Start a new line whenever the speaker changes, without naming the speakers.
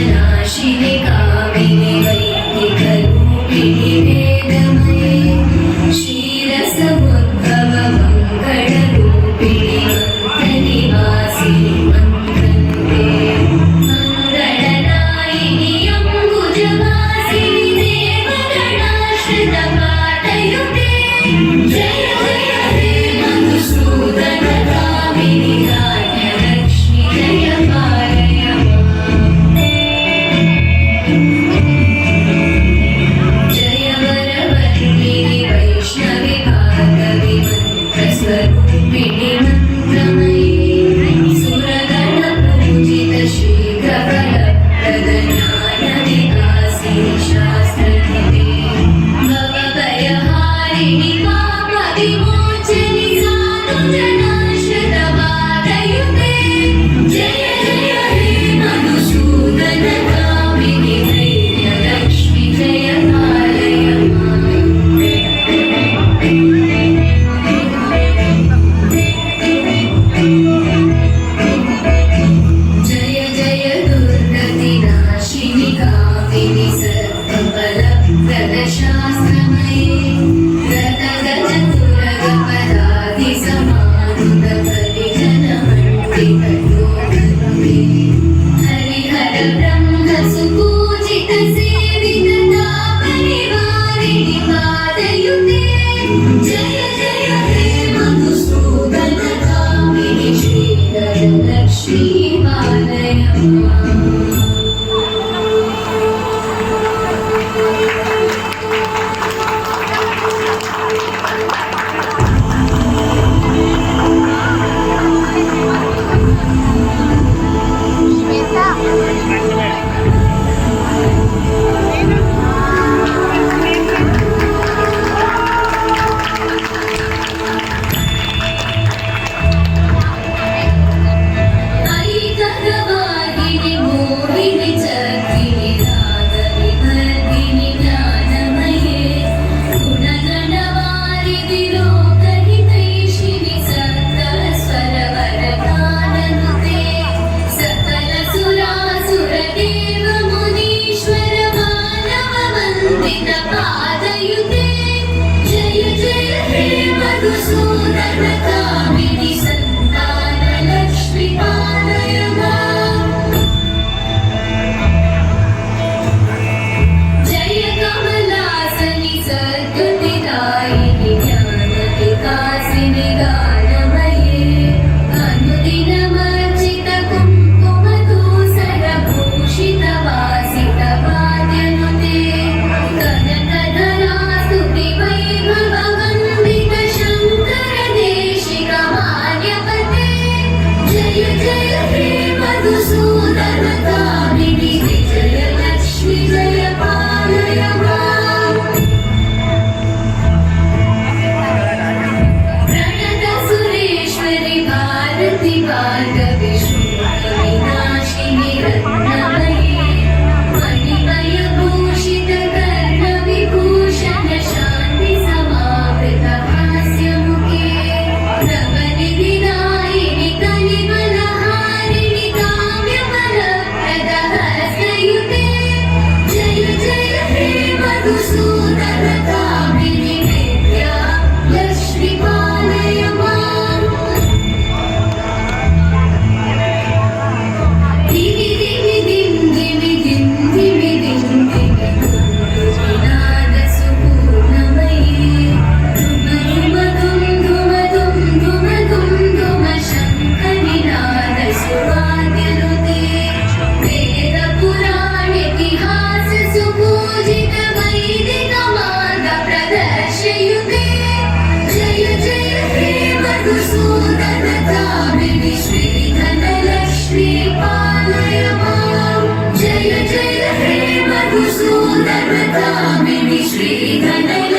विघ्ननाशिनि कामिनि वैदिकरूपिणि वेदमये क्षीरसमुद्भव मङ्गलरूपिणि मन्त्रनिवासिनि मन्त्रनुते मङ्गलनायिनि अम्बुजवासिनि देवगणाश्रितपादयुते जय जय हे मधुसूदनकामिनि राज्ञलक्ष्मि जय पालय जय वरवर्णिनि वैष्णवि भार्गवि मन्त्रस्वरूपिणि मन्त्रमयि सुरगणपूजित शीघ्रफलप्रद ज्ञानविकासिनि शास्त्रनिधे भवभयहारिणि पापविमोचनि साधुजनाश्रितपादयुते जय जय हे मधुसूदनकामिनि धैर्यलक्ष्मि जय पालय जय जय दुर्गतिनाशिनि कामिनि सर्वफलप्रद शास्त्रमये गतगजतुरगपदाधिसमानुत परिजनमण्डितयोगरुते हरिहर ब्रह्म सुपूजित सेवित तापनिवारिणि पादयुते जय जय हे मधुसूदनकामिनि श्रीधरलक्ष्मी पालय ऐकगवाहिनि मोहिनि चक्रिणि रागविभर्गिनि ज्ञानमये गुणगणवारिधि लोकहितैषिणि सप्तस्वरवरगाननुते सकलसुरासुरदेव मुनीश्वर मानववन्दितपादयुते जय जय हे मधुसूदनकामिनि सन्तानलक्ष्मि पालय जय कमलासनि सद्गतिदायिनि ज्ञानविकासिनि गानमये अनुदिनमर्चित कुङ्कुमधूसरभूषितवासितवाद्यनुते कनकधरास्तुति वैभववन्दित शङ्करदेशिकमान्यपते जय जय हे मधुसूदनकामिनि विजयलक्ष्मि जय पालय प्रणत सुरेश्वरि भारति भार्गवि शूलविनाशिनि रत्नमये मणिमयभूषित कर्णविभूषण शान्ति समावृत हास्यमुखे नवनिधिदायिनि कलिबलहारिणि काम्यफलप्रद हस्तयुते जय जय हे मधुसूदनकामिनि विद्या लक्ष्मि पालय दिवि दिवि दिं दिवि दिं दिवि दिं दिवि विनादसुपूर्णमये धुम धुम धुम धुम धुम धुम शङ्खनिनाद सुवाद्यनुते वेदपुराणेतिहास सुपूजित वैदिक मार्ग प्रदर्शयुते जय जय हे मधुसूदनकामिनि श्रीधरलक्ष्मी पालय जय जय हे मधुसूदनकामिनि श्रीधरलक्ष्मी